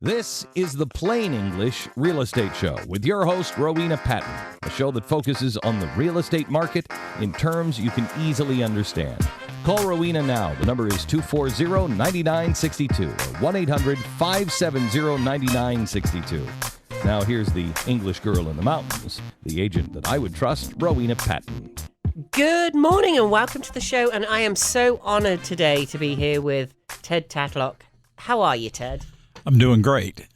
This is the Plain English Real Estate Show with your host, Rowena Patton, a show that focuses on the real estate market in terms you can easily understand. Call Rowena now. The number is 240-9962 or 1-800-570-9962. Now here's the English girl in the mountains, the agent that I would trust, Rowena Patton. Good morning and welcome to the show. And I am so honored today to be here with Ted Tatlock. How are you, Ted? I'm doing great.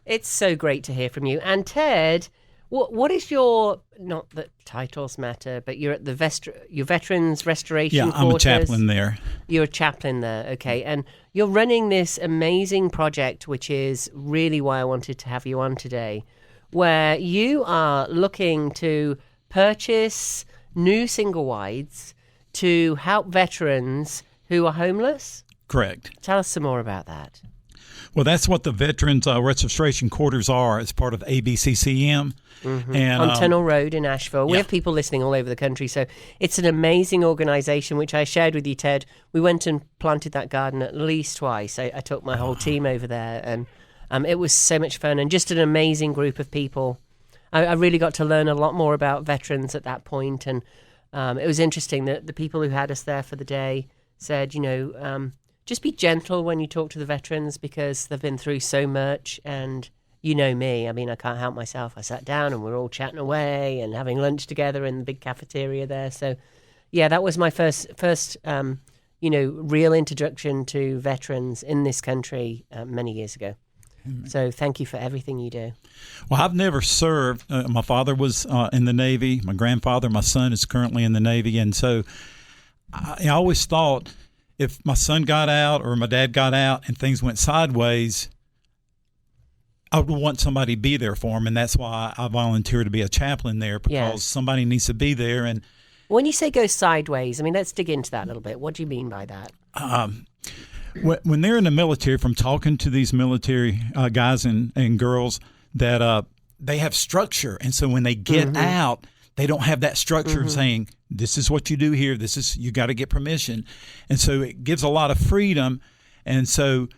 It's so great to hear from you. And Ted, what is your, not that titles matter, but you're at the your Veterans Restoration Quarters. Yeah, I'm a chaplain there. You're a chaplain there, okay. And you're running this amazing project, which is really why I wanted to have you on today, where you are looking to purchase new single wides to help veterans who are homeless? Correct. Tell us some more about that. Well, that's what the Veterans Restoration Quarters are as part of ABCCM. Mm-hmm. And, on Tunnel Road in Asheville. We have people listening all over the country, so it's an amazing organization, which I shared with you, Ted. We went and planted that garden at least twice. I took my whole team over there, and it was so much fun and just an amazing group of people. I really got to learn a lot more about veterans at that point, and it was interesting that the people who had us there for the day said, just be gentle when you talk to the veterans because they've been through so much. And you know me, I mean, I can't help myself. I sat down and we're all chatting away and having lunch together in the big cafeteria there. So, yeah, that was my first real introduction to veterans in this country many years ago. So thank you for everything you do. Well, I've never served. My father was in the Navy. My grandfather, my son is currently in the Navy. And so I always thought, if my son got out or my dad got out and things went sideways, I would want somebody to be there for him. And that's why I volunteered to be a chaplain there, because somebody needs to be there. And when you say go sideways, I mean, let's dig into that a little bit. What do you mean by that? When they're in the military, from talking to these military guys and girls, that they have structure. And so when they get out, they don't have that structure saying, this is what you do here. You got to get permission. And so it gives a lot of freedom. And so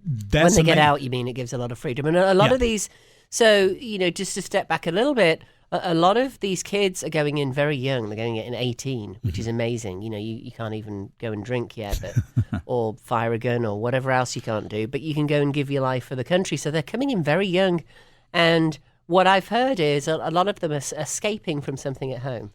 that's when they get out, you mean it gives a lot of freedom. And a lot of these, so, just to step back a little bit, a lot of these kids are going in very young. They're going in 18, which is amazing. You can't even go and drink yet, or fire a gun or whatever else you can't do. But you can go and give your life for the country. So they're coming in very young. And what I've heard is a lot of them are escaping from something at home.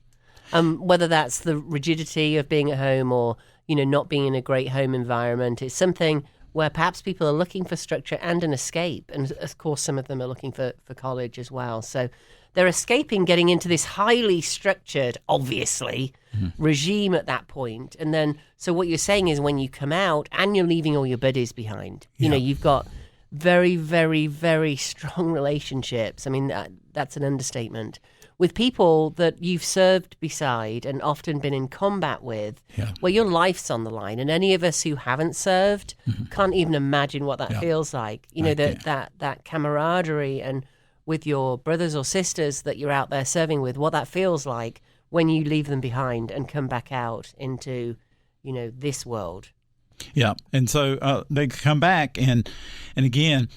Whether that's the rigidity of being at home or, not being in a great home environment. It's something where perhaps people are looking for structure and an escape. And, of course, some of them are looking for college as well. So they're escaping getting into this highly structured, obviously, regime at that point. And then, so what you're saying is when you come out and you're leaving all your buddies behind, you've got very, very, very strong relationships. I mean, that's an understatement. With people that you've served beside and often been in combat with, where your life's on the line. And any of us who haven't served can't even imagine what that feels like. That camaraderie and with your brothers or sisters that you're out there serving with, what that feels like when you leave them behind and come back out into, this world. Yeah, and so they come back, and again,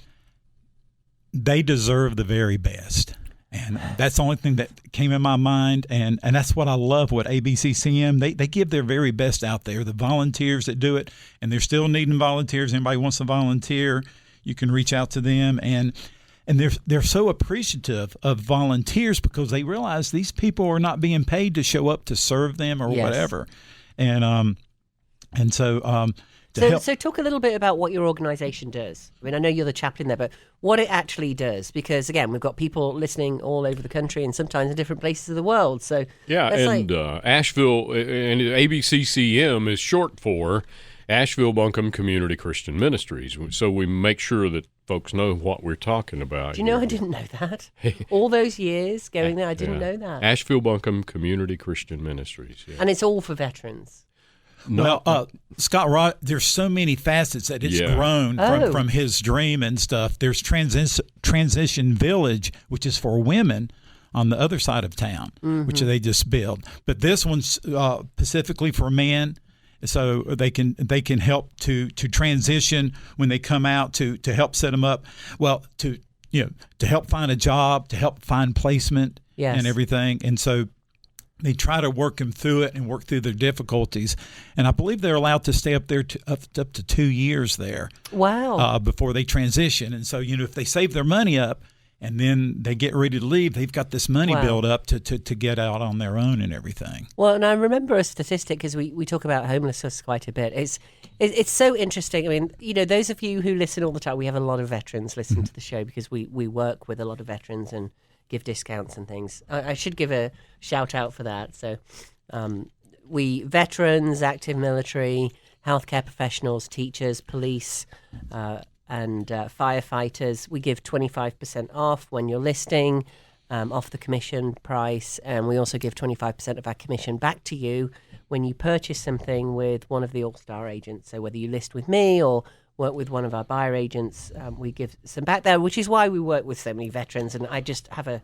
they deserve the very best. And that's the only thing that came in my mind, and that's what I love with ABCCM. They give their very best out there, the volunteers that do it, and they're still needing volunteers. Anybody wants to volunteer, you can reach out to them, and they're so appreciative of volunteers because they realize these people are not being paid to show up to serve them or whatever. So talk a little bit about what your organization does. I mean, I know you're the chaplain there, but what it actually does, because again, we've got people listening all over the country and sometimes in different places of the world. So Asheville and ABCCM is short for Asheville Buncombe Community Christian Ministries. So we make sure that folks know what we're talking about. Do you know, I didn't know that. All those years going there, I didn't know that. Asheville Buncombe Community Christian Ministries. Yeah. And it's all for veterans. No. Well, Scott Rod, there's so many facets that it's grown from his dream and stuff. There's Transition Village, which is for women on the other side of town, which they just built. But this one's specifically for men. so they can help to transition when they come out, to help set them up. Well, to help find a job, to help find placement, Yes. and everything. And so they try to work them through it and work through their difficulties. And I believe they're allowed to stay up there up to 2 years there. Wow. Before they transition. And so, if they save their money up and then they get ready to leave, they've got this money built up to get out on their own and everything. Well, and I remember a statistic, because we talk about homelessness quite a bit. It's so interesting. I mean, those of you who listen all the time, we have a lot of veterans listen to the show because we work with a lot of veterans and give discounts and things. I should give a shout out for that. So we veterans, active military, healthcare professionals, teachers, police, and firefighters, we give 25% off when you're listing, off the commission price. And we also give 25% of our commission back to you when you purchase something with one of the All-Star agents. So whether you list with me or work with one of our buyer agents, we give some back there, which is why we work with so many veterans. And I just have a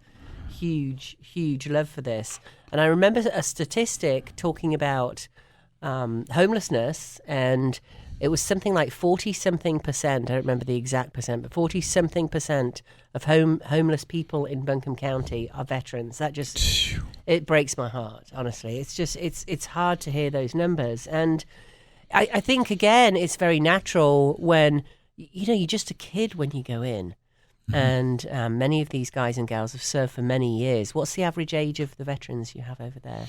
huge, huge love for this. And I remember a statistic talking about homelessness, and it was something like 40-something%. I don't remember the exact percent, but 40-something% of homeless people in Buncombe County are veterans. That just, it breaks my heart, honestly. It's just, it's hard to hear those numbers. And I think, again, it's very natural when, you're just a kid when you go in. Mm-hmm. And many of these guys and gals have served for many years. What's the average age of the veterans you have over there?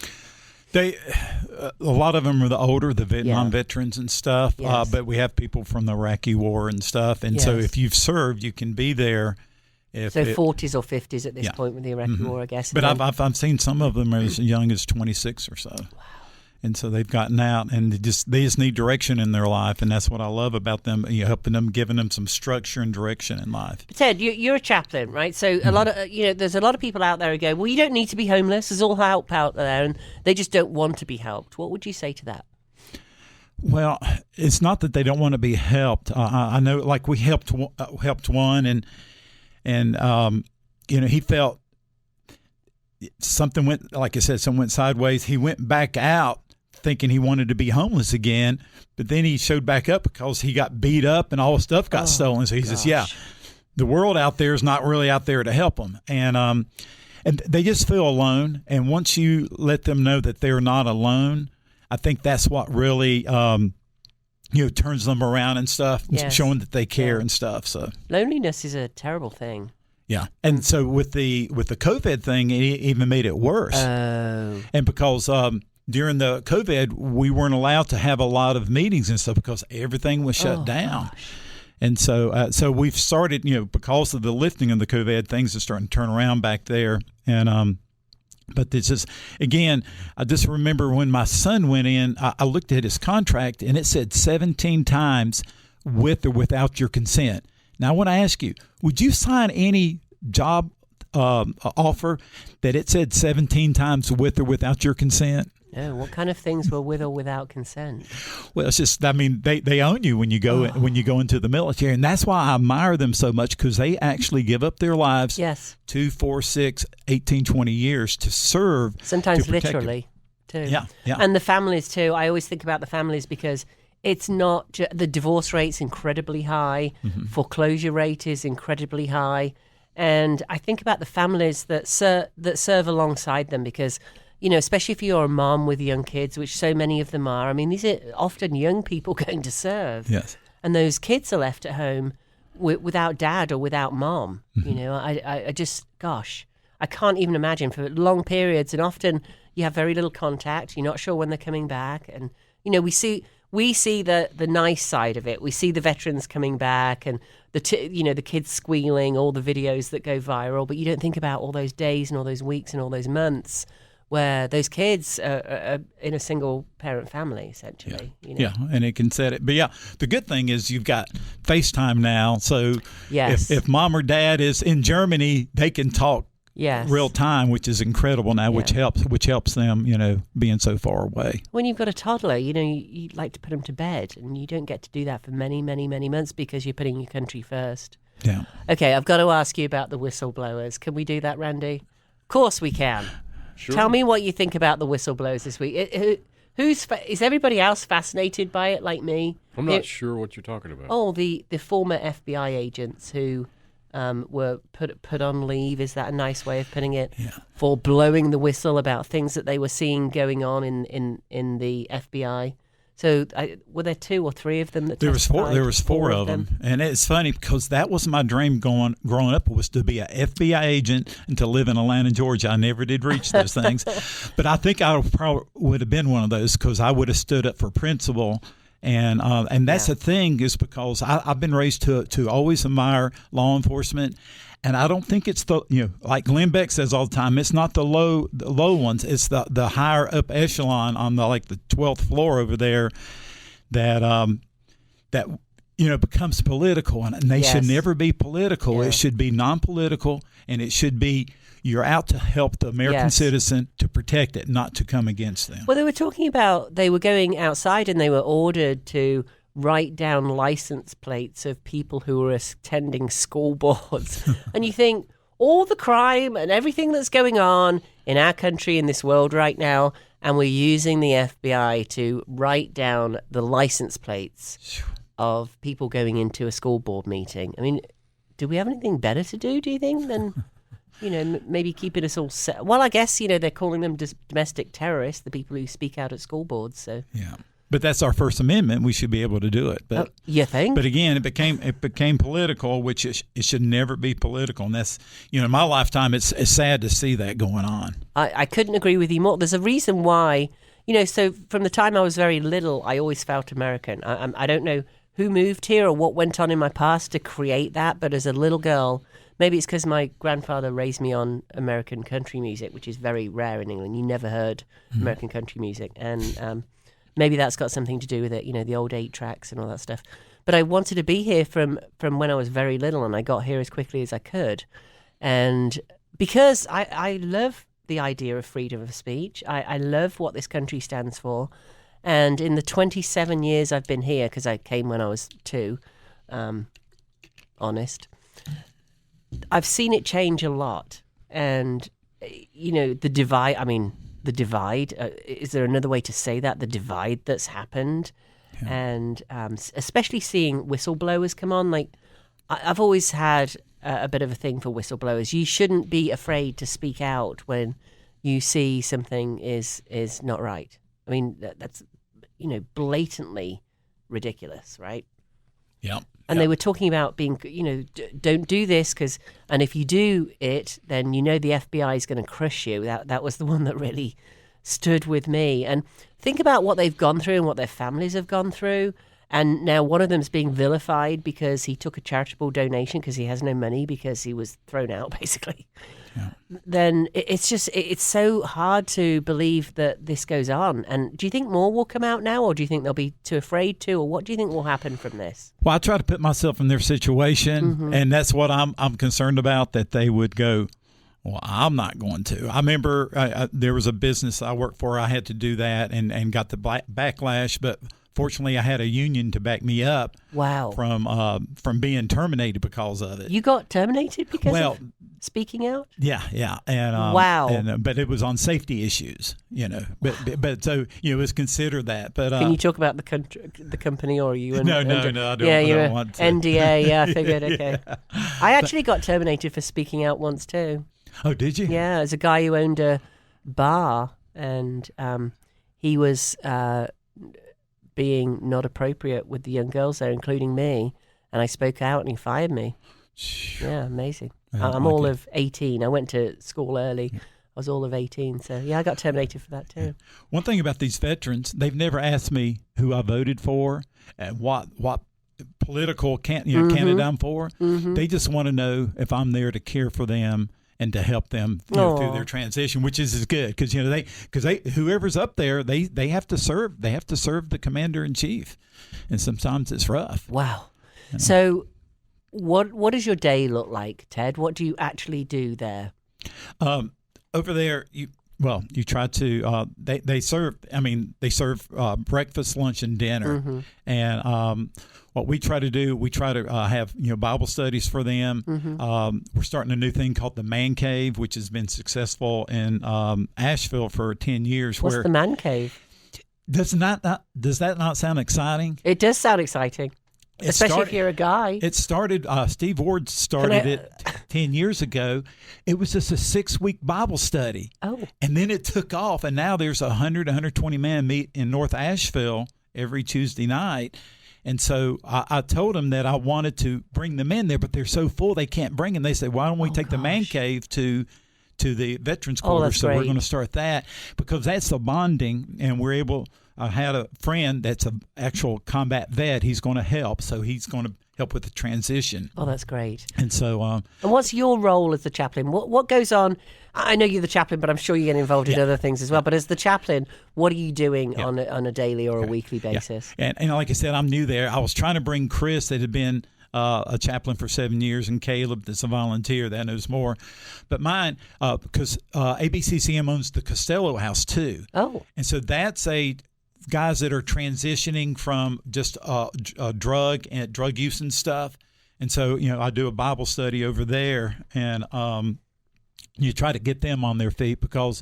A lot of them are the older, the Vietnam veterans and stuff. Yes. But we have people from the Iraqi War and stuff. And so if you've served, you can be there. 40s or 50s at this point with the Iraqi War, I guess. But I've seen some of them as young as 26 or so. Wow. And so they've gotten out, and they just need direction in their life, and that's what I love about them. Helping them, giving them some structure and direction in life. Ted, you're a chaplain, right? So a lot of there's a lot of people out there who go, well, you don't need to be homeless. There's all help out there, and they just don't want to be helped. What would you say to that? Well, it's not that they don't want to be helped. I know, like we helped one, and he felt something went, like I said, something went sideways. He went back out thinking he wanted to be homeless again, but then he showed back up because he got beat up and all his stuff got stolen. So he says, the world out there is not really out there to help them. And they just feel alone. And once you let them know that they're not alone, I think that's what really, turns them around and stuff, showing that they care and stuff. So loneliness is a terrible thing. Yeah. And so with the COVID thing, it even made it worse. Oh. And because during the COVID, we weren't allowed to have a lot of meetings and stuff because everything was shut down. Gosh. And so we've started, because of the lifting of the COVID, things are starting to turn around back there. And but it's just, again, I just remember when my son went in, I looked at his contract and it said 17 times with or without your consent. Now, I want to ask you, would you sign any job offer that it said 17 times with or without your consent? No. What kind of things were with or without consent? Well, it's just, they own you when you go into the military, and that's why I admire them so much, because they actually give up their lives 2, 4, 6, 18, 20 years to serve. Sometimes literally, too. Yeah. And the families, too. I always think about the families because it's not the divorce rate's incredibly high, foreclosure rate is incredibly high, and I think about the families that serve alongside them because, especially if you're a mom with young kids, which so many of them are. I mean, these are often young people going to serve, and those kids are left at home without dad or without mom. I just, gosh, I can't even imagine for long periods, and often you have very little contact. You're not sure when they're coming back, and we see the nice side of it. We see the veterans coming back and the kids squealing, all the videos that go viral. But you don't think about all those days and all those weeks and all those months where those kids are in a single parent family, essentially. Yeah, and it can set it. But the good thing is you've got FaceTime now. So if mom or dad is in Germany, they can talk real time, which is incredible now, which helps them, being so far away. When you've got a toddler, you like to put them to bed, and you don't get to do that for many, many, many months because you're putting your country first. Yeah. Okay, I've got to ask you about the whistleblowers. Can we do that, Randy? Of course we can. Sure. Tell me what you think about the whistleblowers this week. Is everybody else fascinated by it like me? I'm not sure what you're talking about. Oh, the former FBI agents who were put on leave. Is that a nice way of putting it? Yeah. For blowing the whistle about things that they were seeing going on in the FBI. So were there 2 or 3 of them that There testified? was four of them, and it's funny because that was my dream growing up, was to be an FBI agent and to live in Atlanta, Georgia. I never did reach those things, but I think I probably would have been one of those because I would have stood up for principle. And that's the thing, is because I've been raised to always admire law enforcement. And I don't think it's like Glenn Beck says all the time, it's not the low ones, it's the higher up echelon on the 12th floor over there that becomes political, and they should never be political. Yeah. It should be non-political, and it should be you're out to help the American citizen, to protect it, not to come against them. Well, they were talking about they were going outside and they were ordered to write down license plates of people who were attending school boards. And you think, all the crime and everything that's going on in our country, in this world right now, and we're using the FBI to write down the license plates of people going into a school board meeting. I mean, do we have anything better to do you think, than, maybe keeping us all set? Well, I guess, they're calling them domestic terrorists, the people who speak out at school boards, so... Yeah. But that's our First Amendment. We should be able to do it. But you think? But again, it became political, which it should never be political. And that's, in my lifetime, it's sad to see that going on. I couldn't agree with you more. There's a reason why, so from the time I was very little, I always felt American. I don't know who moved here or what went on in my past to create that, but as a little girl, maybe it's because my grandfather raised me on American country music, which is very rare in England. You never heard American country music. And maybe that's got something to do with it, the old 8 tracks and all that stuff. But I wanted to be here from when I was very little, and I got here as quickly as I could. And because I love the idea of freedom of speech, I love what this country stands for. And in the 27 years I've been here, because I came when I was 2, honest, I've seen it change a lot. And, the divide, is there another way to say that? The divide that's happened. Yeah. And especially seeing whistleblowers come on. I've always had a bit of a thing for whistleblowers. You shouldn't be afraid to speak out when you see something is not right. I mean, that's, blatantly ridiculous, right? Yeah. And they were talking about being, don't do this and if you do it, then the FBI is going to crush you. That was the one that really stood with me. And think about what they've gone through and what their families have gone through. And now one of them's being vilified because he took a charitable donation because he has no money because he was thrown out, basically. Yeah. Then it's so hard to believe that this goes on. And do you think more will come out now, or do you think they'll be too afraid to, or what do you think will happen from this? Well, I try to put myself in their situation, and that's what I'm concerned about, that they would go, well, I'm not going to. I remember there was a business I worked for. I had to do that and got the backlash, but fortunately I had a union to back me up. Wow. From being terminated because of it. You got terminated because of speaking out? Yeah. And wow. But it was on safety issues, But so it was considered that. But can you talk about the company, or are you? No, I don't. Yeah, I don't want to. NDA. Yeah, I figured. Okay. Yeah. I actually got terminated for speaking out once too. Oh, did you? Yeah, as a guy who owned a bar, and he was being not appropriate with the young girls there, including me, and I spoke out and he fired me. Yeah, amazing. I'm all of 18. I went to school early. I was all of 18. So, yeah, I got terminated for that too. Yeah. One thing about these veterans, they've never asked me who I voted for and what political candidate I'm for. Mm-hmm. They just want to know if I'm there to care for them and to help them through their transition, which is good because they whoever's up there, they have to serve. They have to serve the commander in chief, and sometimes it's rough. Wow. So, what does your day look like, Ted? What do you actually do there? Over there, you try to. They serve. They serve breakfast, lunch, and dinner, and what we try to do, we try to have Bible studies for them. We're starting a new thing called the Man Cave, which has been successful in Asheville for 10 years. What's the Man Cave? Does that not sound exciting? It does sound exciting. Especially if you're a guy. It started, Steve Ward started it 10 years ago. It was just a 6-week Bible study. Oh. And then it took off, and now there's 120 men meet in North Asheville every Tuesday night. And so I told them that I wanted to bring them in there, but they're so full they can't bring them. They said, why don't we take the man cave to the veterans quarters? So we're going to start that because that's the bonding, and we're able – I had a friend that's an actual combat vet. He's going to help, so he's going to help with the transition. Oh, that's great. And so, and what's your role as the chaplain? What goes on? I know you're the chaplain, but I'm sure you get involved in other things as well. But as the chaplain, what are you doing on a daily or a weekly basis? Yeah. And like I said, I'm new there. I was trying to bring Chris that had been a chaplain for 7 years, and Caleb that's a volunteer that knows more. But mine, because ABCCM owns the Costello House too. Oh. And so that's guys that are transitioning from just drug use and stuff. And so, I do a Bible study over there, and you try to get them on their feet because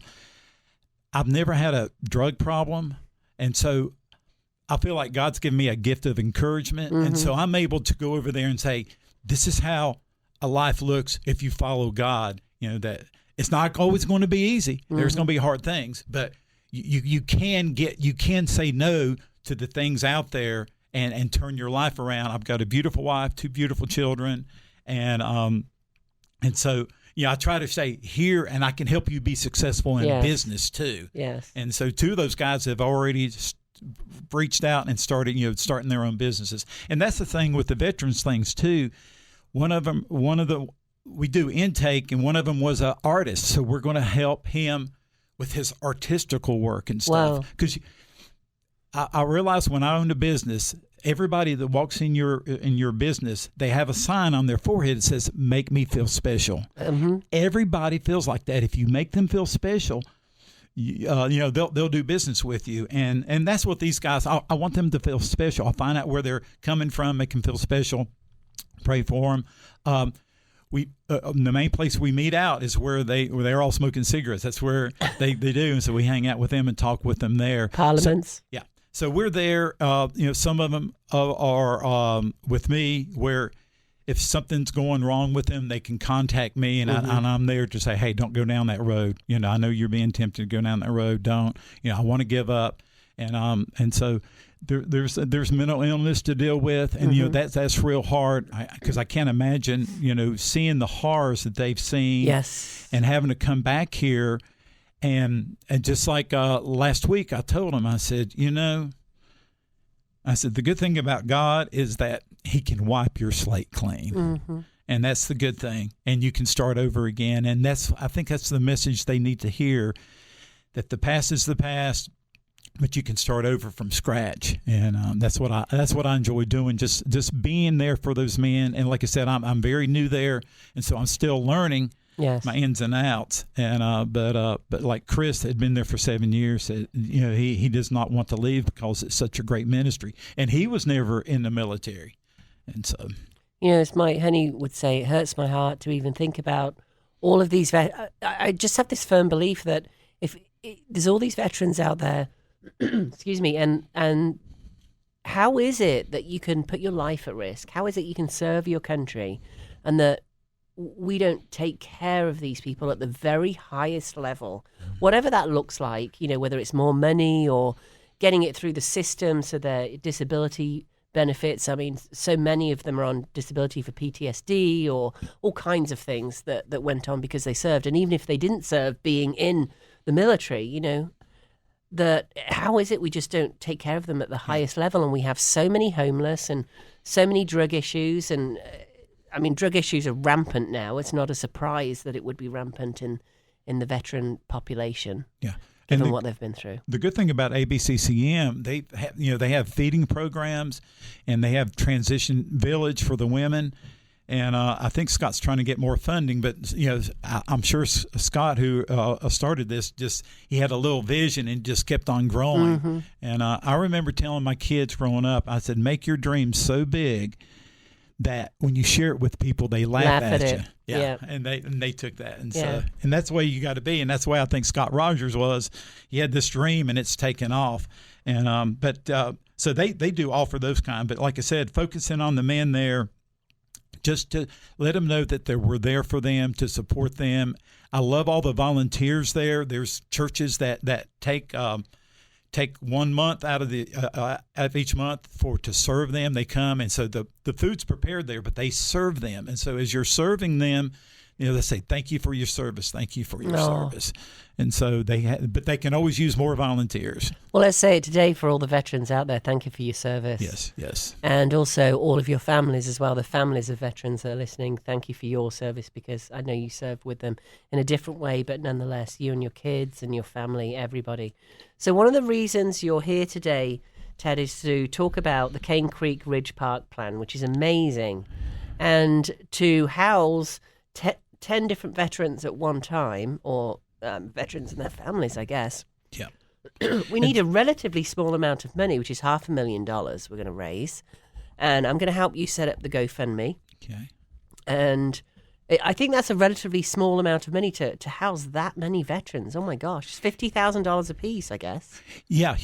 I've never had a drug problem. And so I feel like God's given me a gift of encouragement. Mm-hmm. And so I'm able to go over there and say, this is how a life looks if you follow God. That it's not always going to be easy. Mm-hmm. There's going to be hard things, but you can say no to the things out there and turn your life around. I've got a beautiful wife, 2 beautiful children, and so I try to say here, and I can help you be successful in business too. Yes. And so 2 of those guys have already reached out and started starting their own businesses, and that's the thing with the veterans things too. We do intake, and one of them was an artist, so we're going to help him with his artistical work and stuff. Because I realized when I owned a business, everybody that walks in your business, they have a sign on their forehead that says, make me feel special. Mm-hmm. Everybody feels like that. If you make them feel special, they'll do business with you. And that's what these guys, I want them to feel special. I find out where they're coming from, make them feel special, pray for them. The main place we meet out is where they're all smoking cigarettes. That's where they do, and so we hang out with them and talk with them there. Parliaments. So we're there. Some of them are with me. Where if something's going wrong with them, they can contact me, and I'm there to say, hey, don't go down that road. I know you're being tempted to go down that road. Don't. I want to give up, and so. There's mental illness to deal with, and that's real hard because I can't imagine seeing the horrors that they've seen, and having to come back here, and just like last week I told them, I said the good thing about God is that He can wipe your slate clean, and that's the good thing, and you can start over again, and I think that's the message they need to hear, that the past is the past. But you can start over from scratch, and that's what I enjoy doing. Just being there for those men, and like I said, I'm very new there, and so I'm still learning my ins and outs. And but like Chris had been there for 7 years, he does not want to leave because it's such a great ministry, and he was never in the military, and so as my honey would say, it hurts my heart to even think about all of these. I just have this firm belief that if there's all these veterans out there. Excuse me, and how is it that you can put your life at risk? How is it you can serve your country, and that we don't take care of these people at the very highest level, whatever that looks like? Whether it's more money or getting it through the system, so their disability benefits. I mean, so many of them are on disability for PTSD or all kinds of things that went on because they served, and even if they didn't serve, being in the military, that how is it we just don't take care of them at the highest level, and we have so many homeless and so many drug issues, and drug issues are rampant now. It's not a surprise that it would be rampant in the veteran population. Yeah. Given what they've been through. The good thing about ABCCM, they have feeding programs, and they have transition village for the women. And I think Scott's trying to get more funding, but I'm sure Scott, who started this, he had a little vision and just kept on growing. Mm-hmm. And I remember telling my kids growing up, I said, make your dreams so big that when you share it with people, they laugh at you. Yeah. And they took that, and so and that's the way you got to be, and that's the way I think Scott Rogers was. He had this dream, and it's taken off. And so they do offer those kind. But like I said, focusing on the men there, just to let them know that we're there for them, to support them. I love all the volunteers there. There's churches that take 1 month out of each month to serve them. They come, and so the food's prepared there, but they serve them. And so as you're serving them, they say, thank you for your service. Thank you for your service. And so but they can always use more volunteers. Well, let's say it today for all the veterans out there. Thank you for your service. Yes. And also all of your families as well. The families of veterans that are listening, thank you for your service, because I know you served with them in a different way, but nonetheless, you and your kids and your family, everybody. So one of the reasons you're here today, Ted, is to talk about the Cane Creek Ridge Park plan, which is amazing, and to house 10 different veterans at one time, or veterans and their families, I guess. Yeah. We need a relatively small amount of money, which is $500,000 we're going to raise. And I'm going to help you set up the GoFundMe. Okay. And I think that's a relatively small amount of money to house that many veterans. Oh, my gosh. It's $50,000 a piece, I guess. Yeah.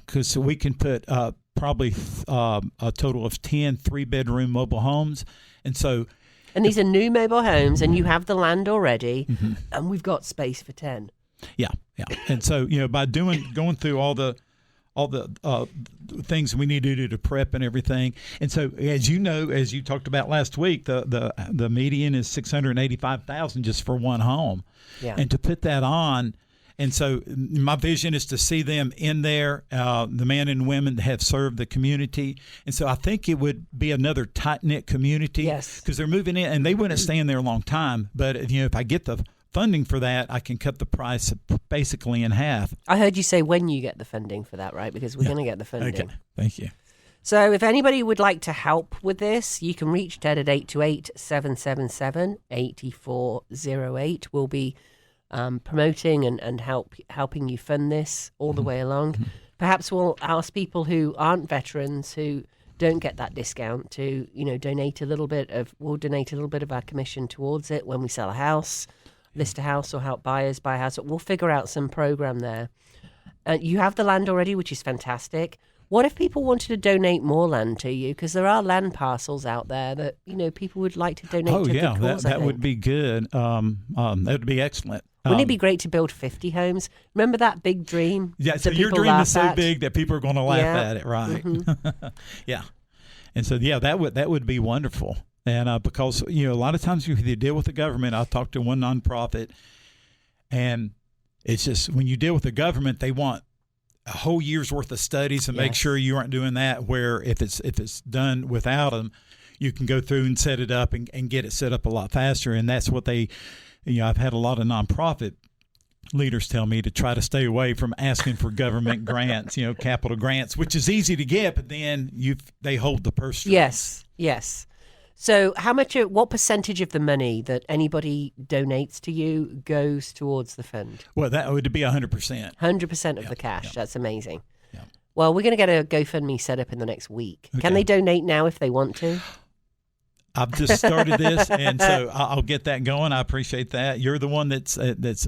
Because we can put probably a total of 10 three-bedroom mobile homes. And these are new mobile homes, and you have the land already, and we've got space for 10. Yeah. And so, by going through all the things we need to do to prep and everything. And so, as you talked about last week, the median is $685,000 just for one home. Yeah. And to put that on. And so my vision is to see them in there, the men and women that have served the community. And so I think it would be another tight-knit community. Yes. Because they're moving in, and they wouldn't stay in there a long time. But, if I get the funding for that, I can cut the price basically in half. I heard you say when you get the funding for that, right? Because we're going to get the funding. Okay. Thank you. So if anybody would like to help with this, you can reach Ted at 828-777-8408. We'll be promoting and helping you fund this all the way along. Perhaps we'll ask people who aren't veterans, who don't get that discount, to donate a little bit of our commission towards it when we sell a house, list a house, or help buyers buy a house. We'll figure out some program there. You have the land already, which is fantastic. What if people wanted to donate more land to you? Because there are land parcels out there that people would like to donate to. Oh yeah, that would be good. That would be excellent. Wouldn't it be great to build 50 homes? Remember that big dream? Yeah, so your dream is so big that people are going to laugh at it, right? Yeah. And so, that would be wonderful. And because, a lot of times you deal with the government. I talked to one nonprofit, and it's just when you deal with the government, they want a whole year's worth of studies and make sure you aren't doing that, where if it's done without them, you can go through and set it up and get it set up a lot faster. And that's what I've had a lot of nonprofit leaders tell me to try to stay away from asking for government grants, capital grants, which is easy to get, but then they hold the purse strings. Yes. So what percentage of the money that anybody donates to you goes towards the fund? Well, that would be 100%. 100% of the cash. Yeah. That's amazing. Yeah. Well, we're going to get a GoFundMe set up in the next week. Okay. Can they donate now if they want to? I've just started this, and so I'll get that going. I appreciate that. You're the one that's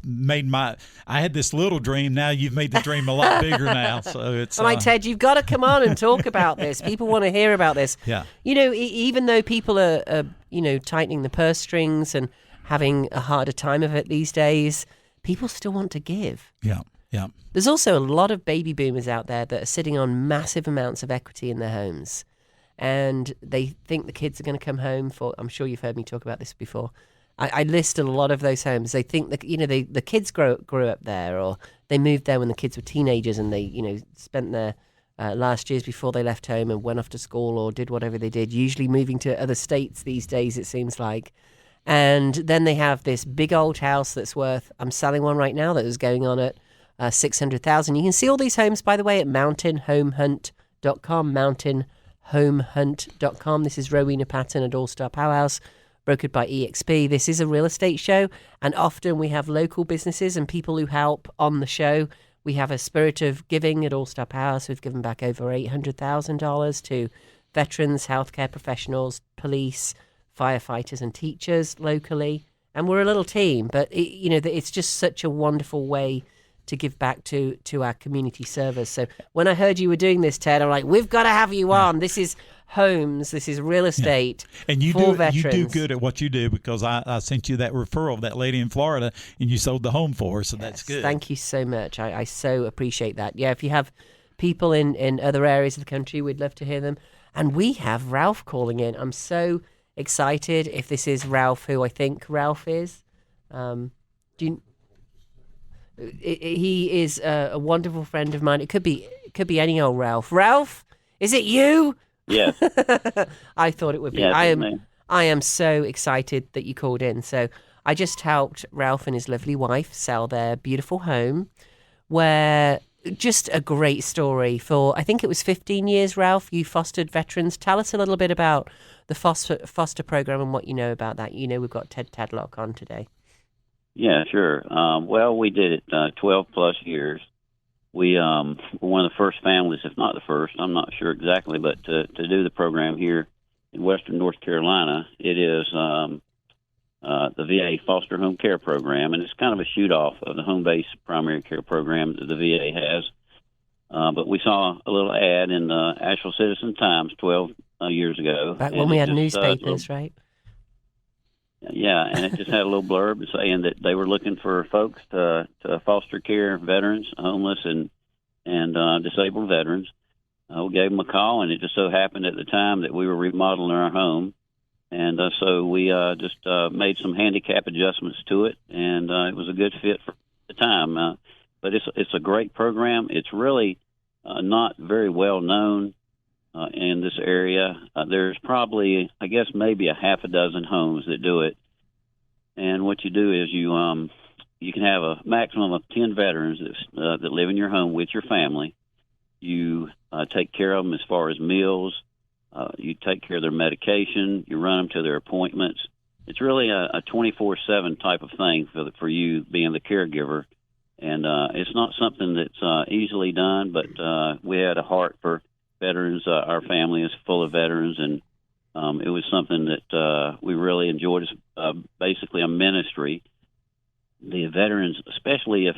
made I had this little dream. Now you've made the dream a lot bigger now. So it's. All right, Ted, you've got to come on and talk about this. People want to hear about this. Yeah. Even though people are tightening the purse strings and having a harder time of it these days, people still want to give. Yeah. Yeah. There's also a lot of baby boomers out there that are sitting on massive amounts of equity in their homes. And they think the kids are going to come home for, I'm sure you've heard me talk about this before. I listed a lot of those homes. They think that, the kids grew up there, or they moved there when the kids were teenagers, and they, spent their last years before they left home and went off to school or did whatever they did, usually moving to other states these days, it seems like. And then they have this big old house that's worth, I'm selling one right now that is going on at $600,000. You can see all these homes, by the way, at mountainhomehunt.com, mountainhomehunt.com. This is Rowena Patton at All Star Powerhouse, brokered by EXP. This is a real estate show, and often we have local businesses and people who help on the show. We have a spirit of giving at All Star Powerhouse. We've given back over $800,000 to veterans, healthcare professionals, police, firefighters, and teachers locally. And we're a little team, but it's just such a wonderful way to give back to our community service. So when I heard you were doing this, Ted, I'm like, we've got to have you on. This is homes. This is real estate. And you for do veterans. you do good at what you do, because I sent you that referral of that lady in Florida, and you sold the home for her, so that's good. Thank you so much. I so appreciate that. Yeah, if you have people in other areas of the country, we'd love to hear them. And we have Ralph calling in. I'm so excited if this is Ralph, who I think Ralph is. He is a wonderful friend of mine. It could be any old Ralph. Ralph, is it you? Yeah. I thought it would be. Yeah, I am so excited that you called in. So I just helped Ralph and his lovely wife sell their beautiful home, where just a great story. For I think it was 15 years, Ralph, you fostered veterans. Tell us a little bit about the foster program and what you know about that. You know, we've got Ted Tadlock on today. Yeah, sure. Well, we did it 12 plus years. We were one of the first families, if not the first, I'm not sure exactly, but to do the program here in Western North Carolina. It is the VA Foster Home Care Program, and it's kind of a shoot-off of the home-based primary care program that the VA has. But we saw a little ad in the Asheville Citizen-Times 12 years ago. Back when we had newspapers, right? Yeah, and it just had a little blurb saying that they were looking for folks to foster care veterans, homeless and disabled veterans. We gave them a call, and it just so happened at the time that we were remodeling our home. And so we just made some handicap adjustments to it, and it was a good fit for the time. But it's a great program. It's really not very well known in this area. There's probably, I guess, maybe a half a dozen homes that do it. And what you do is you can have a maximum of 10 veterans that live in your home with your family. You take care of them as far as meals. You take care of their medication. You run them to their appointments. It's really a 24/7 type of thing for you being the caregiver. And it's not something that's easily done, but we had a heart for veterans. Our family is full of veterans, and it was something that we really enjoyed. It's basically a ministry. The veterans, especially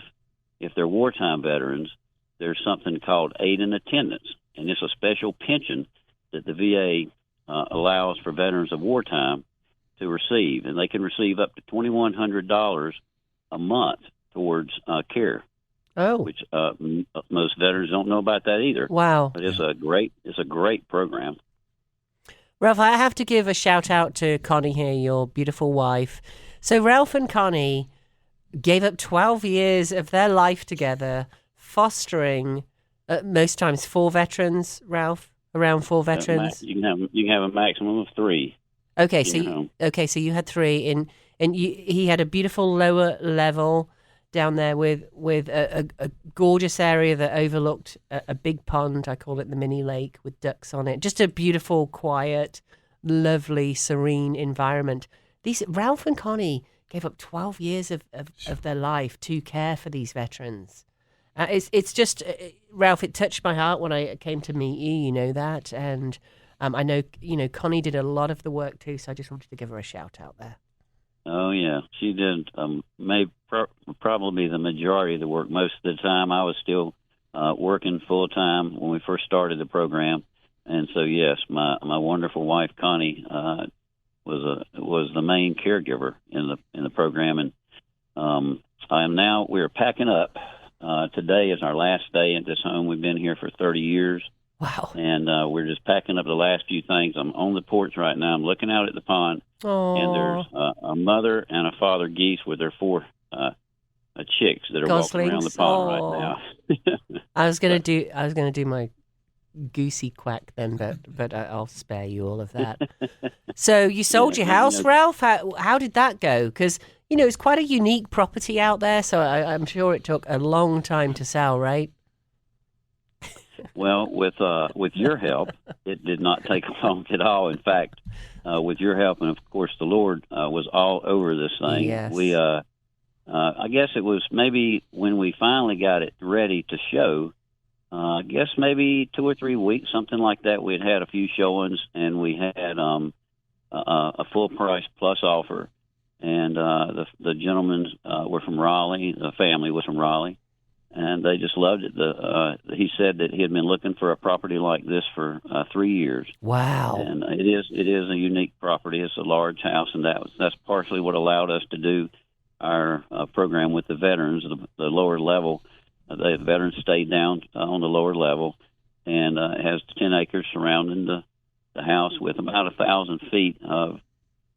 if they're wartime veterans, there's something called aid in attendance, and it's a special pension that the VA allows for veterans of wartime to receive, and they can receive up to $2,100 a month towards care. Oh, which most veterans don't know about that either. Wow! But it's a great program. Ralph, I have to give a shout out to Connie here, your beautiful wife. So Ralph and Connie gave up 12 years of their life together, fostering most times 4 veterans. Ralph, around 4 veterans. You can have a maximum of 3. Okay, so you had 3, and he had a beautiful lower level down there with a gorgeous area that overlooked a big pond. I call it the mini lake with ducks on it. Just a beautiful, quiet, lovely, serene environment. These Ralph and Connie gave up 12 years of their life to care for these veterans. It's just, Ralph, it touched my heart when I came to meet you, you know that. And I know, Connie did a lot of the work too, so I just wanted to give her a shout out there. Oh, yeah, she did probably the majority of the work. Most of the time I was still working full-time when we first started the program. And so, yes, my wonderful wife, Connie, was the main caregiver in the program. And we're packing up. Today is our last day at this home. We've been here for 30 years. Wow. And we're just packing up the last few things. I'm on the porch right now. I'm looking out at the pond. Aww. And there's a mother and a father geese with their 4 chicks that are walking around the pond right now. I was gonna do my goosey quack then, but I'll spare you all of that. So you sold your house, Ralph? How did that go? Because it's quite a unique property out there, so I'm sure it took a long time to sell, right? Well, with your help, it did not take long at all. In fact, with your help, and of course the Lord was all over this thing. Yes. We, I guess it was maybe when we finally got it ready to show. I guess maybe 2 or 3 weeks, something like that. We had a few showings, and we had a full price plus offer. And the gentlemen were from Raleigh. The family was from Raleigh. and they just loved it. He said that he had been looking for a property like this for 3 years. Wow. And it is a unique property. It's a large house, and that's partially what allowed us to do our program with the veterans, the lower level. The veterans stayed down on the lower level, and it has 10 acres surrounding the house with about 1,000 feet of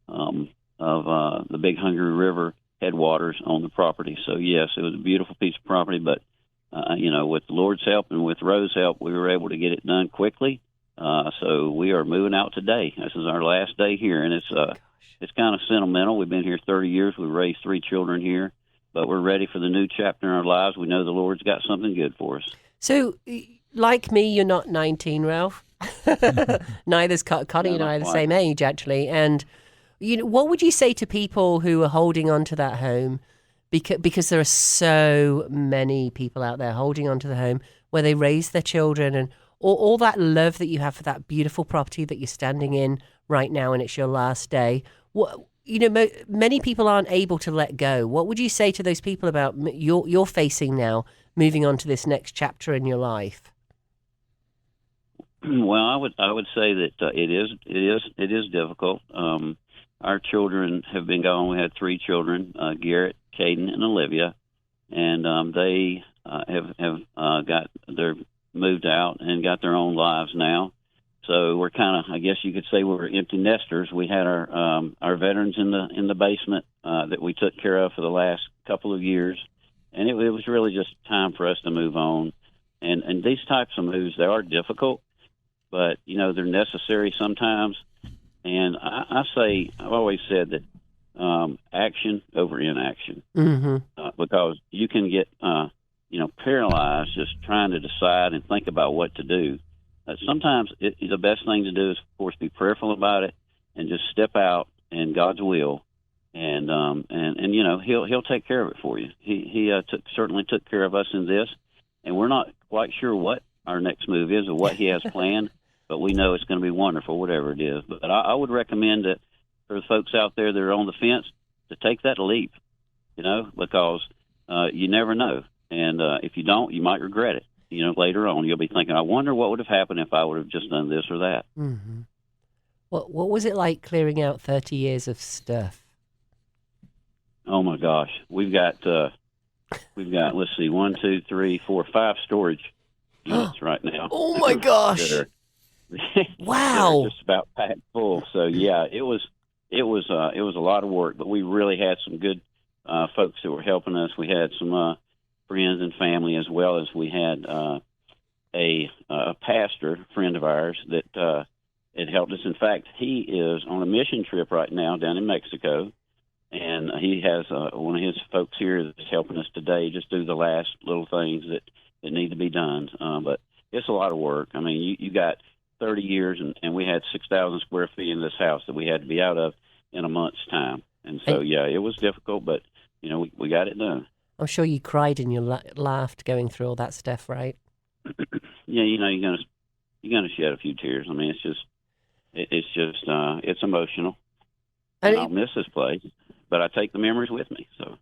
the Big Hungry River headwaters on the property. So yes, it was a beautiful piece of property, but with the Lord's help and with Rose's help, we were able to get it done quickly. So we are moving out today. This is our last day here, and it's kind of sentimental. We've been here 30 years. We raised 3 children here, but we're ready for the new chapter in our lives. We know the Lord's got something good for us. So, like me, you're not 19, Ralph. Neither's Connie and I are the same age, actually. And what would you say to people who are holding on to that home? Because there are so many people out there holding on to the home where they raise their children, and all that love that you have for that beautiful property that you're standing in right now, and it's your last day. Many people aren't able to let go. What would you say to those people about you're facing now, moving on to this next chapter in your life? Well, I would say that it is difficult. Our children have been gone. We had 3 children: Garrett, Caden, and Olivia, and they they're moved out and got their own lives now. So we're kind of, I guess you could say, we're empty nesters. We had our veterans in the basement that we took care of for the last couple of years, and it was really just time for us to move on. And these types of moves, they are difficult, but they're necessary sometimes. And I've always said that action over inaction, because you can get paralyzed just trying to decide and think about what to do. Sometimes the best thing to do is, of course, be prayerful about it and just step out in God's will, and He'll take care of it for you. He certainly took care of us in this, and we're not quite sure what our next move is or what He has planned, but we know it's going to be wonderful, whatever it is. But I would recommend that for the folks out there that are on the fence to take that leap, because you never know, and if you don't, you might regret it. Later on, you'll be thinking, I wonder what would have happened if I would have just done this or that. Mm-hmm. What was it like clearing out 30 years of stuff? Oh my gosh, we've got let's see, 1, 2, 3, 4, 5 storage units right now. Oh my gosh! Wow, just about packed full. So yeah, it was a lot of work, but we really had some good folks that were helping us. We had some friends and family, as well as we had a pastor friend of ours that had helped us. In fact, he is on a mission trip right now down in Mexico, and he has one of his folks here that's helping us today just do the last little things that need to be done. But it's a lot of work. I mean, you got 30 years, and we had 6,000 square feet in this house that we had to be out of in a month's time. And so, yeah, it was difficult, but, we got it done. I'm sure you cried and you laughed going through all that stuff, right? Yeah, you're gonna shed a few tears. I mean, it's emotional. And I'll miss this place, but I take the memories with me. So,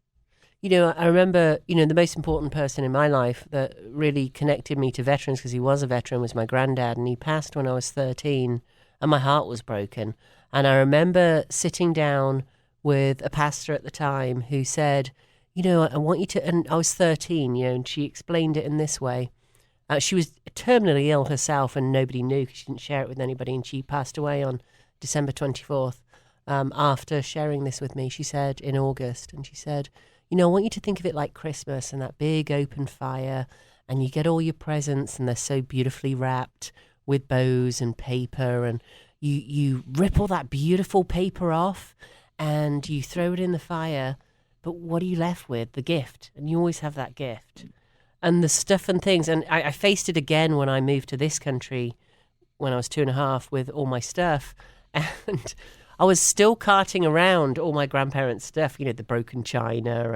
I remember, the most important person in my life that really connected me to veterans, because he was a veteran, was my granddad, and he passed when I was 13, and my heart was broken. And I remember sitting down with a pastor at the time who said, I want you to, and I was 13, and she explained it in this way. She was terminally ill herself, and nobody knew because she didn't share it with anybody, and she passed away on December 24th after sharing this with me. She said in August, and she said, I want you to think of it like Christmas and that big open fire, and you get all your presents, and they're so beautifully wrapped with bows and paper, and you rip all that beautiful paper off, and you throw it in the fire. But what are you left with? The gift. And you always have that gift. And the stuff and things. And I faced it again when I moved to this country when I was 2.5 with all my stuff. And I was still carting around all my grandparents' stuff, the broken china.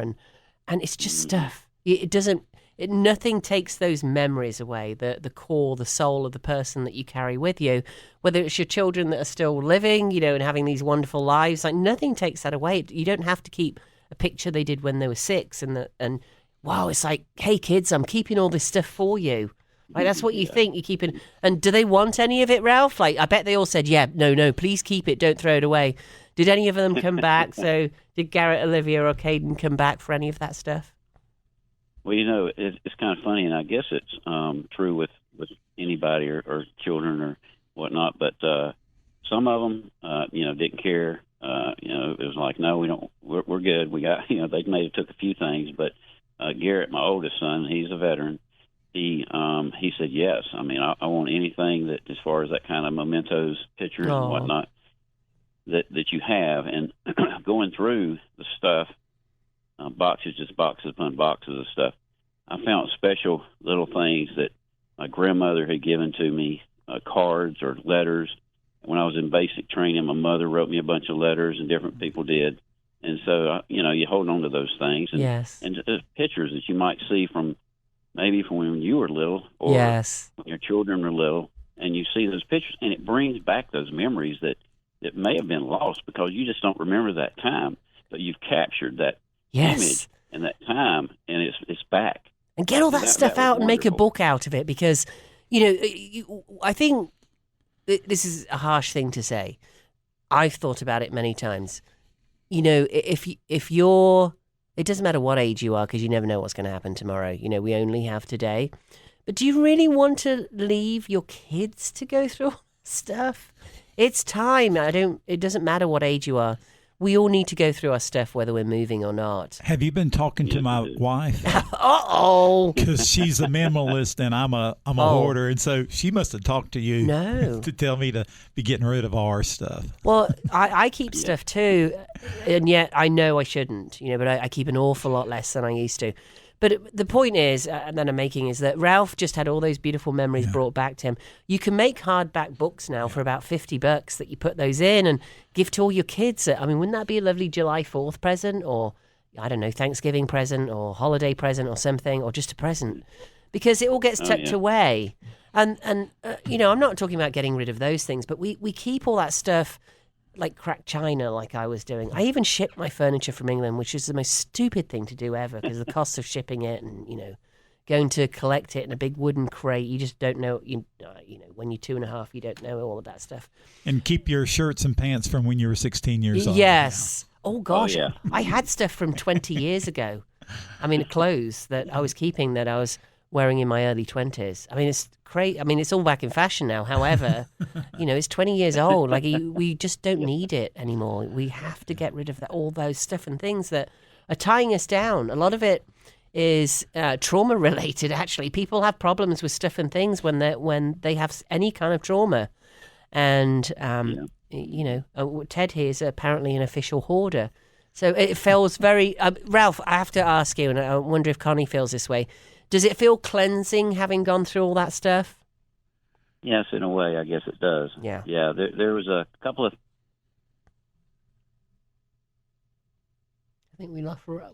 And it's just stuff. Nothing takes those memories away, the core, the soul of the person that you carry with you. Whether it's your children that are still living, and having these wonderful lives, like nothing takes that away. You don't have to keep a picture they did when they were 6, and wow, it's like, hey kids, I'm keeping all this stuff for you. Like, that's what you think you're keeping. And do they want any of it, Ralph? Like, I bet they all said, yeah, no, please keep it. Don't throw it away. Did any of them come back? So did Garrett, Olivia, or Caden come back for any of that stuff? Well, it's kind of funny, and I guess it's true with anybody or children or whatnot. But some of them, didn't care. It was like, no, we don't. We're good. We got, they may have took a few things, but Garrett, my oldest son, he's a veteran. He said yes. I mean, I want anything that, as far as that kind of mementos, pictures and whatnot, that you have. And going through the stuff, boxes upon boxes of stuff, I found special little things that my grandmother had given to me, cards or letters. When I was in basic training, my mother wrote me a bunch of letters, and different people did. And so, you hold on to those things. And, yes. And pictures that you might see from when you were little, or yes. when your children were little, and you see those pictures, and it brings back those memories that may have been lost because you just don't remember that time, but you've captured that image and that time, and it's back. And get all that stuff out and make a book out of it, because, I think this is a harsh thing to say. I've thought about it many times. If you're, it doesn't matter what age you are, because you never know what's going to happen tomorrow. We only have today. But do you really want to leave your kids to go through all that stuff? It's time. It doesn't matter what age you are. We all need to go through our stuff, whether we're moving or not. Have you been talking to my wife? Uh-oh. Because she's a minimalist and I'm a hoarder, and so she must have talked to you to tell me to be getting rid of our stuff. Well, I keep stuff too, and yet I know I shouldn't, but I keep an awful lot less than I used to. But the point is, that I'm making, is that Ralph just had all those beautiful memories brought back to him. You can make hardback books now for about $50 that you put those in and give to all your kids. I mean, wouldn't that be a lovely July 4th present, or, I don't know, Thanksgiving present, or holiday present, or something, or just a present? Because it all gets tucked away. And I'm not talking about getting rid of those things, but we keep all that stuff like cracked china, like I was doing. I even shipped my furniture from England, which is the most stupid thing to do ever, because the cost of shipping it and, going to collect it in a big wooden crate, you just don't know, when you're 2.5, you don't know all of that stuff. And keep your shirts and pants from when you were 16 years old. Yes. Oh, gosh. I had stuff from 20 years ago. I mean, clothes that I was keeping that I was wearing in my early 20s. I mean, it's crazy. I mean, it's all back in fashion now. However, it's 20 years old. Like, we just don't need it anymore. We have to get rid of all those stuff and things that are tying us down. A lot of it is trauma related, actually. People have problems with stuff and things when they have any kind of trauma. And, Ted here is apparently an official hoarder. So it feels very... Ralph, I have to ask you, and I wonder if Connie feels this way. Does it feel cleansing having gone through all that stuff? Yes, in a way, I guess it does. Yeah. Yeah, there was a couple of... I think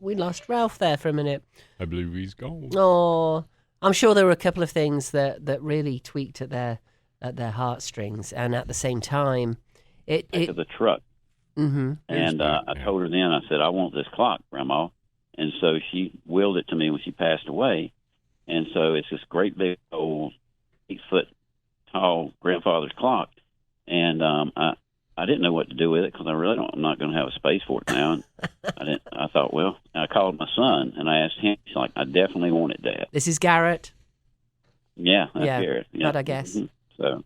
we lost Ralph there for a minute. I believe he's gone. Oh, I'm sure there were a couple of things that really tweaked at their heartstrings, and at the same time, it the truck. Mm-hmm. And I told her then, I said, I want this clock, Grandma. And so she willed it to me when she passed away. And so it's this great big old 8-foot tall grandfather's clock. And I didn't know what to do with it because I'm not going to have a space for it now. And I thought, well, I called my son and I asked him. He's like, I definitely want it, Dad. This is Garrett. Yeah, that's Garrett. Yeah. But I guess. Mm-hmm.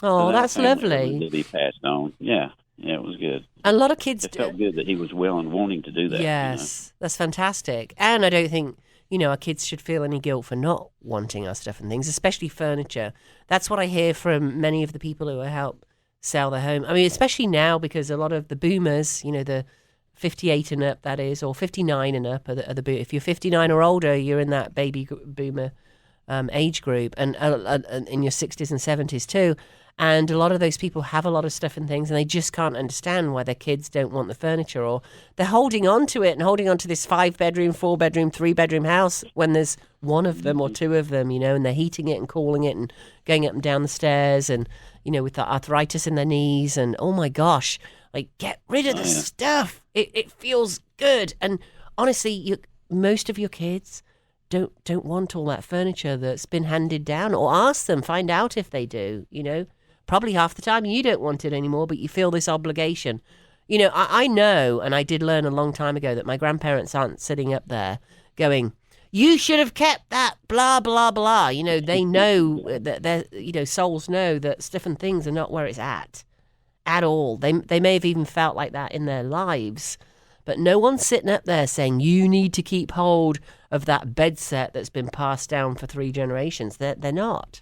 So that's lovely. To be passed on. Yeah, it was good. And a lot of kids. It felt good that he was well and wanting to do that. Yes, that's fantastic. And I don't think our kids should feel any guilt for not wanting our stuff and things, especially furniture. That's what I hear from many of the people who help sell their home. I mean, especially now, because a lot of the boomers, the 58 and up, that is, or 59 and up, if you're 59 or older, you're in that baby boomer age group, and in your 60s and 70s too. And a lot of those people have a lot of stuff and things, and they just can't understand why their kids don't want the furniture, or they're holding on to it and holding on to this 5-bedroom, 4-bedroom, 3-bedroom house when there's one of them or two of them, and they're heating it and cooling it and going up and down the stairs, and, with the arthritis in their knees, and oh my gosh, like, get rid of the stuff. It feels good. And honestly, most of your kids don't want all that furniture that's been handed down, or ask them, find out if they do. Probably half the time you don't want it anymore, but you feel this obligation. I know, and I did learn a long time ago, that my grandparents aren't sitting up there going, you should have kept that, blah, blah, blah. They know that their, souls know that stuff and things are not where it's at all. They may have even felt like that in their lives, but no one's sitting up there saying, you need to keep hold of that bed set that's been passed down for 3 generations. They're not.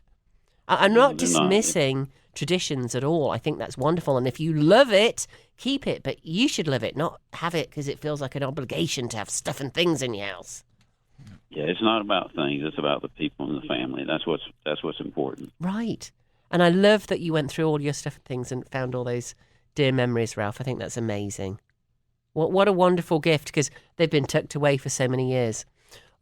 I'm not dismissing traditions at all. I think that's wonderful. And if you love it, keep it. But you should love it, not have it because it feels like an obligation to have stuff and things in your house. Yeah, it's not about things. It's about the people in the family. That's what's important. Right. And I love that you went through all your stuff and things and found all those dear memories, Ralph. I think that's amazing. What a wonderful gift, because they've been tucked away for so many years.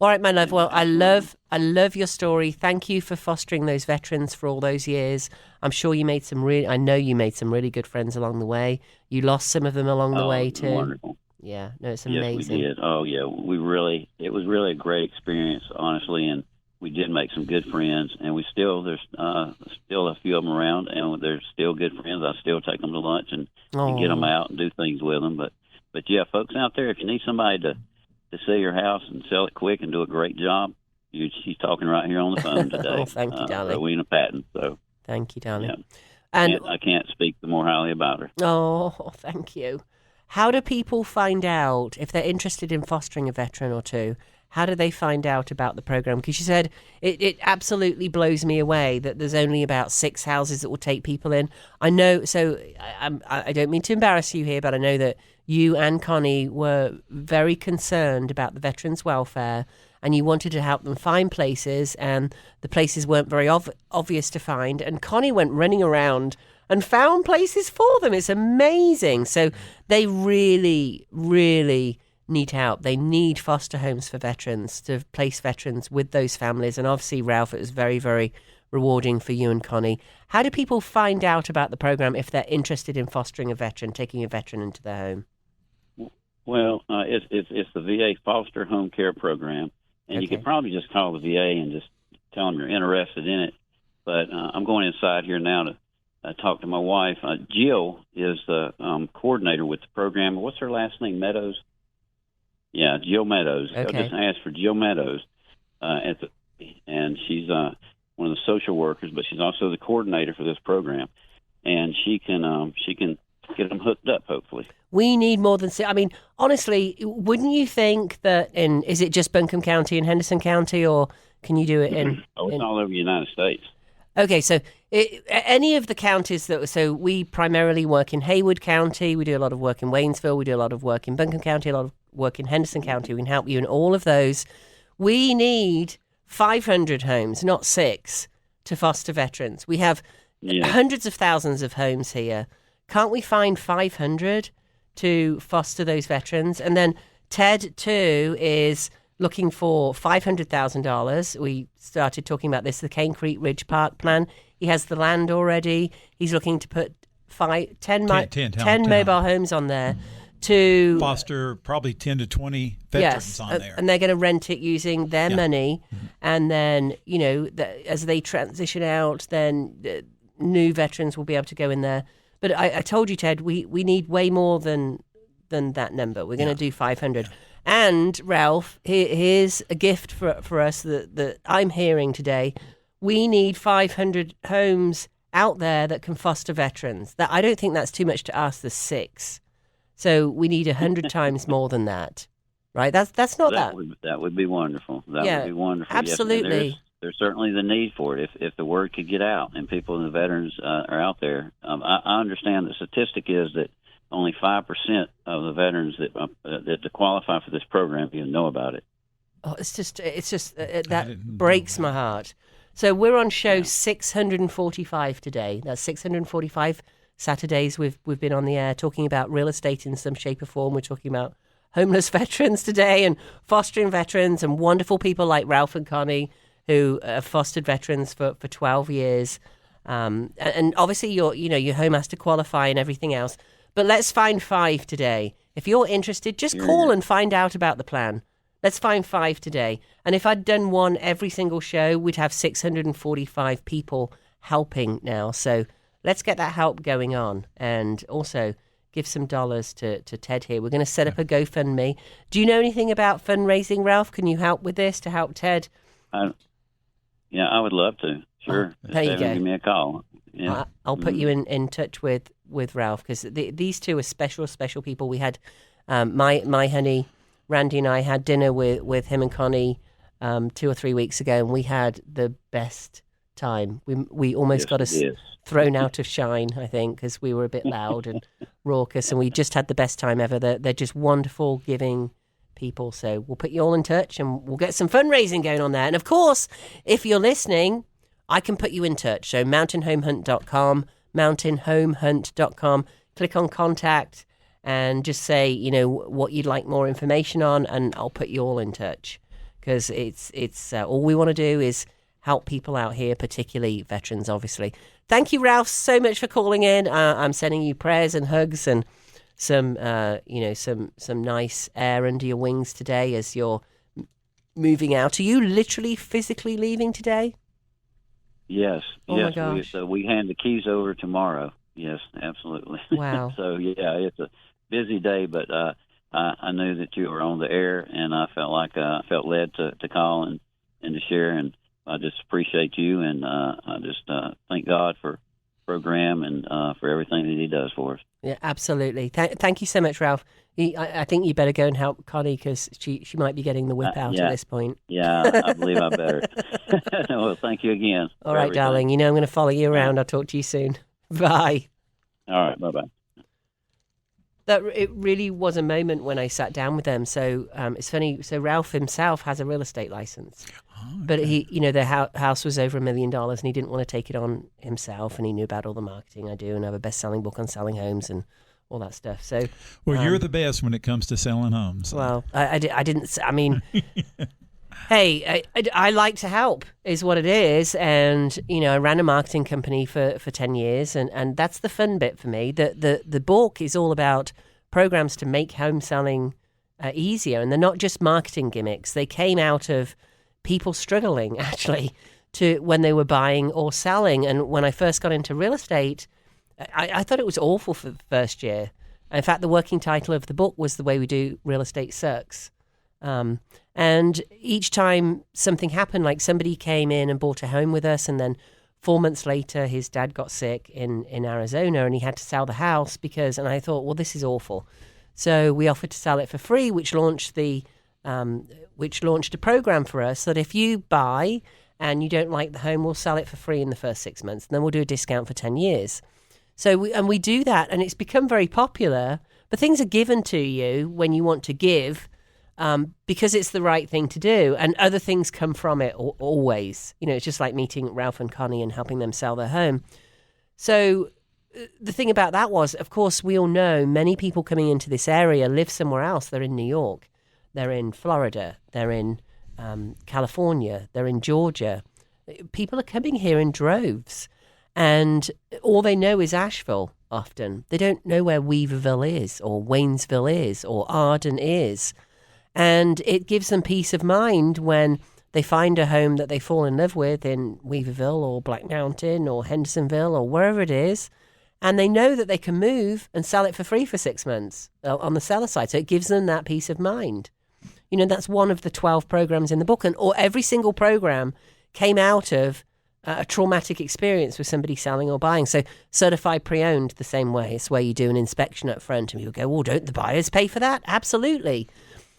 All right, my love. Well, I love your story. Thank you for fostering those veterans for all those years. I'm sure you made I know you made some really good friends along the way. You lost some of them along the way too. Wonderful. Yeah, no, it's amazing. Yes, we did. Oh, yeah, it was really a great experience, honestly, and we did make some good friends, and there's still a few of them around, and they're still good friends. I still take them to lunch and get them out and do things with them. But yeah, folks out there, if you need somebody to sell your house and sell it quick and do a great job, she's talking right here on the phone today. Oh, thank you, darling. Rowena Patton. So thank you, darling. Yeah. And I can't speak more highly about her. Oh, thank you. How do people find out if they're interested in fostering a veteran or two? How do they find out about the program? Because you said it absolutely blows me away that there's only about 6 houses that will take people in. I know, so I don't mean to embarrass you here, but I know that you and Connie were very concerned about the veterans' welfare, and you wanted to help them find places, and the places weren't very obvious to find. And Connie went running around and found places for them. It's amazing. So they really, really need help. They need foster homes for veterans, to place veterans with those families. And obviously, Ralph, it was very, very rewarding for you and Connie. How do people find out about the program if they're interested in fostering a veteran, taking a veteran into their home? Well, it's the VA Foster Home Care Program, and you could probably just call the VA and just tell them you're interested in it. But I'm going inside here now to talk to my wife. Jill is the coordinator with the program. What's her last name? Meadows? Yeah, Jill Meadows. Okay. I just asked for Jill Meadows, and she's one of the social workers, but she's also the coordinator for this program, and she can get them hooked up, hopefully. We need more than... I mean, honestly, wouldn't you think that is it just Buncombe County and Henderson County, or can you do it in... it's all over the United States. Okay, so any of the counties so we primarily work in Haywood County, we do a lot of work in Waynesville, we do a lot of work in Buncombe County, a lot of work in Henderson County. We can help you in all of those. We need 500 homes, not 6, to foster veterans. We have hundreds of thousands of homes here. Can't we find 500 to foster those veterans? And then Ted, too, is looking for $500,000. We started talking about this, the Cane Creek Ridge Park plan. He has the land already. He's looking to put 10 mobile homes on there to foster probably 10 to 20 veterans on there. And they're going to rent it using their money. Mm-hmm. And then, as they transition out, then new veterans will be able to go in there. But I told you, Ted, we need way more than that number. We're going to do 500. Yeah. And, Ralph, here's a gift for us that I'm hearing today. We need 500 homes out there that can foster veterans. That I don't think that's too much to ask. There's 6. So we need 100 times more than that. Right? That's not that. That would be wonderful. That would be wonderful. Absolutely. Yes, there's certainly the need for it if the word could get out and people and the veterans are out there. I understand the statistic is that only 5% of the veterans that qualify for this program even know about it. Oh, it's just that breaks my heart. So we're on show 645 today. That's 645 Saturdays we've been on the air talking about real estate in some shape or form. We're talking about homeless veterans today and fostering veterans and wonderful people like Ralph and Connie who have fostered veterans for 12 years. And obviously your home has to qualify and everything else. But let's find 5 today. If you're interested, just call and find out about the plan. Let's find 5 today. And if I'd done one every single show, we'd have 645 people helping now. So let's get that help going on. And also give some dollars to Ted here. We're going to set up a GoFundMe. Do you know anything about fundraising, Ralph? Can you help with this to help Ted? Yeah, I would love to. Sure. There you go. Give me a call. Yeah. I'll put you in touch with Ralph, because these two are special people. We had my honey, Randy, and I had dinner with him and Connie 2 or 3 weeks ago, and we had the best time. We almost got us thrown out of Shine, I think, because we were a bit loud and raucous, and we just had the best time ever. They're just wonderful, giving people. So we'll put you all in touch, and we'll get some fundraising going on there. And of course, if you're listening, I can put you in touch. So mountainhomehunt.com, mountainhomehunt.com. Click on contact and just say, what you'd like more information on, and I'll put you all in touch, because it's all we want to do is help people out here, particularly veterans, obviously. Thank you, Ralph, so much for calling in. I'm sending you prayers and hugs and some nice air under your wings today as you're moving out. Are you literally physically leaving today? Yes. Oh yes. my gosh. We hand the keys over tomorrow. Yes, absolutely. Wow. So yeah, it's a busy day, but I knew that you were on the air, and I felt led to call and to share, and I just appreciate you, and I just thank God for the program and for everything that He does for us. Yeah, absolutely. Thank you so much, Ralph. I think you better go and help Connie, because she might be getting the whip out at this point. Yeah, I believe I better. Well, thank you again. All right, darling. I'm going to follow you around. I'll talk to you soon. Bye. All right, bye-bye. It really was a moment when I sat down with them. So it's funny. So Ralph himself has a real estate license, but their house was over $1 million, and he didn't want to take it on himself. And he knew about all the marketing I do, and I have a best-selling book on selling homes and all that stuff. So, well, you're the best when it comes to selling homes. So. Well, I didn't. I mean, hey, I like to help, is what it is. And I ran a marketing company for 10 years, and that's the fun bit for me. The book is all about programs to make home selling easier, and they're not just marketing gimmicks. They came out of people struggling actually to when they were buying or selling. And when I first got into real estate, I thought it was awful for the first year. In fact, the working title of the book was "The Way We Do Real Estate Sucks." And each time something happened, like somebody came in and bought a home with us, and then 4 months later, his dad got sick in Arizona, and he had to sell the house and I thought, well, this is awful. So we offered to sell it for free, which launched a program for us that if you buy and you don't like the home, we'll sell it for free in the first 6 months, and then we'll do a discount for 10 years. So we do that, and it's become very popular. But things are given to you when you want to give, because it's the right thing to do, and other things come from it always. It's just like meeting Ralph and Connie and helping them sell their home. So the thing about that was, of course, we all know many people coming into this area live somewhere else. They're in New York, they're in Florida, they're in California, they're in Georgia. People are coming here in droves, and all they know is Asheville often. They don't know where Weaverville is, or Waynesville is, or Arden is. And it gives them peace of mind when they find a home that they fall in love with in Weaverville or Black Mountain or Hendersonville or wherever it is, and they know that they can move and sell it for free for 6 months on the seller side. So it gives them that peace of mind. That's one of the 12 programs in the book, or every single program came out of a traumatic experience with somebody selling or buying. So certified pre-owned the same way. It's where you do an inspection up front, and people go, well, don't the buyers pay for that? Absolutely.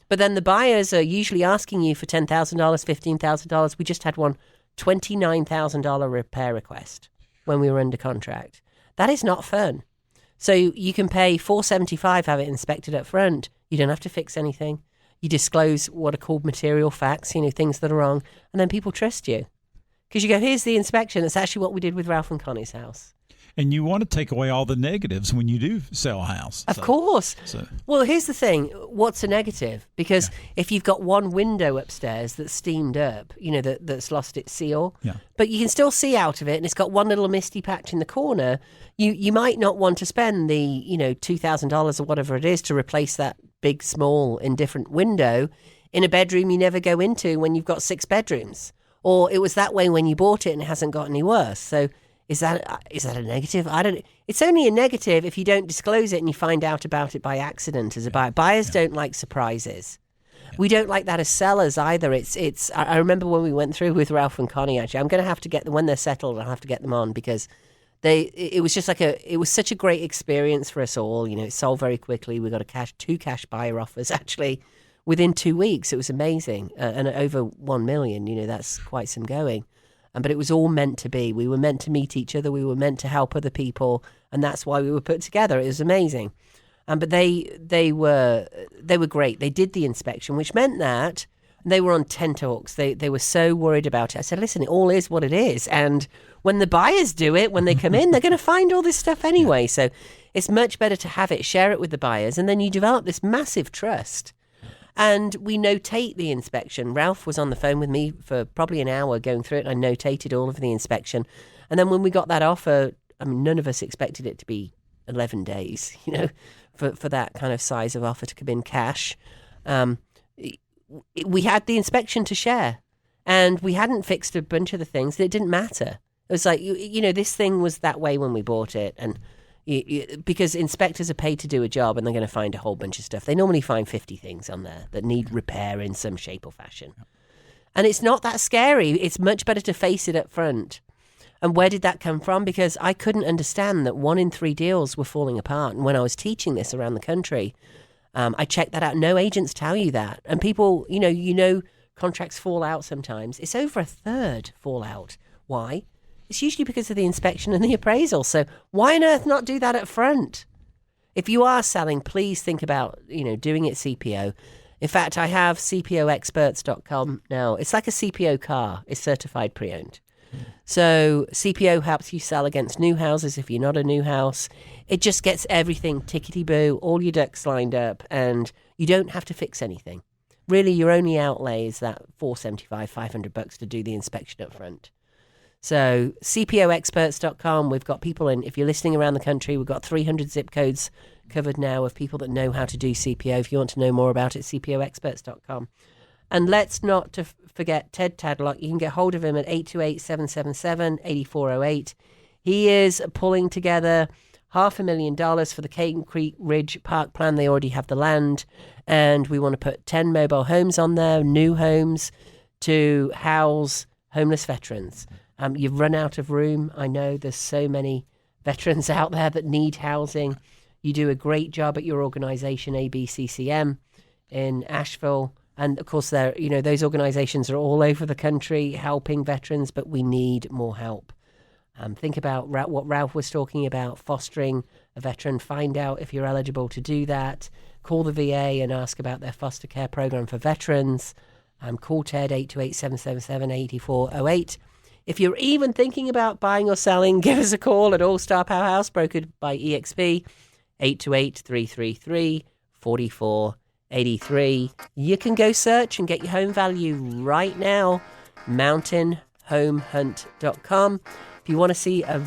But then the buyers are usually asking you for $10,000, $15,000. We just had one $29,000 repair request when we were under contract. That is not fun. So you can pay $475, have it inspected up front. You don't have to fix anything. You disclose what are called material facts, things that are wrong, and then people trust you. Because you go, here's the inspection. It's actually what we did with Ralph and Connie's house. And you want to take away all the negatives when you do sell a house. Of course. Well, here's the thing. What's a negative? Because if you've got one window upstairs that's steamed up, that's lost its seal, but you can still see out of it, and it's got one little misty patch in the corner, you might not want to spend the, $2,000 or whatever it is to replace that big, small, indifferent window in a bedroom you never go into when you've got 6 bedrooms. Or it was that way when you bought it and it hasn't got any worse. So is that a negative? It's only a negative if you don't disclose it and you find out about it by accident as a buyer. Buyers don't like surprises. We don't like that as sellers either. I remember when we went through with Ralph and Connie, actually, I'm going to have to get them when they're settled. I'll have to get them on because it was just it was such a great experience for us all. You know, it sold very quickly. We got 2 cash buyer offers actually within 2 weeks. It was amazing. And over 1 million, you know, that's quite some going. But it was all meant to be. We were meant to meet each other. We were meant to help other people. And that's why we were put together. It was amazing. But they were great. They did the inspection, which meant that they were on tenterhooks. They were so worried about it. I said, listen, it all is what it is. And when the buyers do it, when they come in, they're going to find all this stuff anyway. So it's much better to have it, share it with the buyers, and then you develop this massive trust. And we notate the inspection. Ralph was on the phone with me for probably an hour going through it. I notated all of the inspection. And then when we got that offer, I mean, none of us expected it to be 11 days, you know, for that kind of size of offer to come in cash. We had the inspection to share, and we hadn't fixed a bunch of the things, and it didn't matter. It was like, you know, this thing was that way when we bought it, and because inspectors are paid to do a job, and they're going to find a whole bunch of stuff. They normally find 50 things on there that need repair in some shape or fashion. And it's not that scary. It's much better to face it up front. And where did that come from? Because I couldn't understand that 1 in 3 deals were falling apart. And when I was teaching this around the country, I checked that out. No agents tell you that. And people, you know, contracts fall out sometimes. It's over 1/3 fallout. Why? It's usually because of the inspection and the appraisal. So why on earth not do that up front? If you are selling, please think about, you know, doing it CPO. In fact, I have cpoexperts.com now. It's like a CPO car. It's certified pre-owned. So CPO helps you sell against new houses if you're not a new house. It just gets everything tickety-boo, all your ducks lined up, and you don't have to fix anything. Really, your only outlay is that $475, $500 to do the inspection up front. So cpoexperts.com, we've got people in, if you're listening around the country, we've got 300 zip codes covered now of people that know how to do CPO. If you want to know more about it, cpoexperts.com. And let's not forget Ted Tadlock. You can get hold of him at 828-777-8408. He is pulling together $500,000 for the Cane Creek Ridge Park Plan. They already have the land. And we want to put 10 mobile homes on there, new homes, to house homeless veterans. You've run out of room. I know there's so many veterans out there that need housing. You do a great job at your organization, ABCCM, in Asheville. And of course, those organizations are all over the country helping veterans, but we need more help. Think about what Ralph was talking about, fostering a veteran. Find out if you're eligible to do that. Call the VA and ask about their foster care program for veterans. Call Ted, 828-777-8408. If you're even thinking about buying or selling, give us a call at All Star Powerhouse, brokered by EXP, 828-333-4483. You can go search and get your home value right now, mountainhomehunt.com. If you want to see a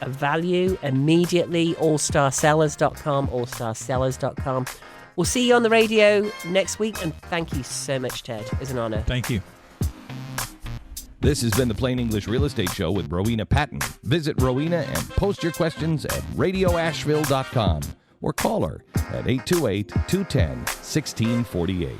value immediately, allstarsellers.com. We'll see you on the radio next week, and thank you so much, Ted. It's an honor. Thank you. This has been the Plain English Real Estate Show with Rowena Patton. Visit Rowena and post your questions at radioasheville.com or call her at 828-210-1648.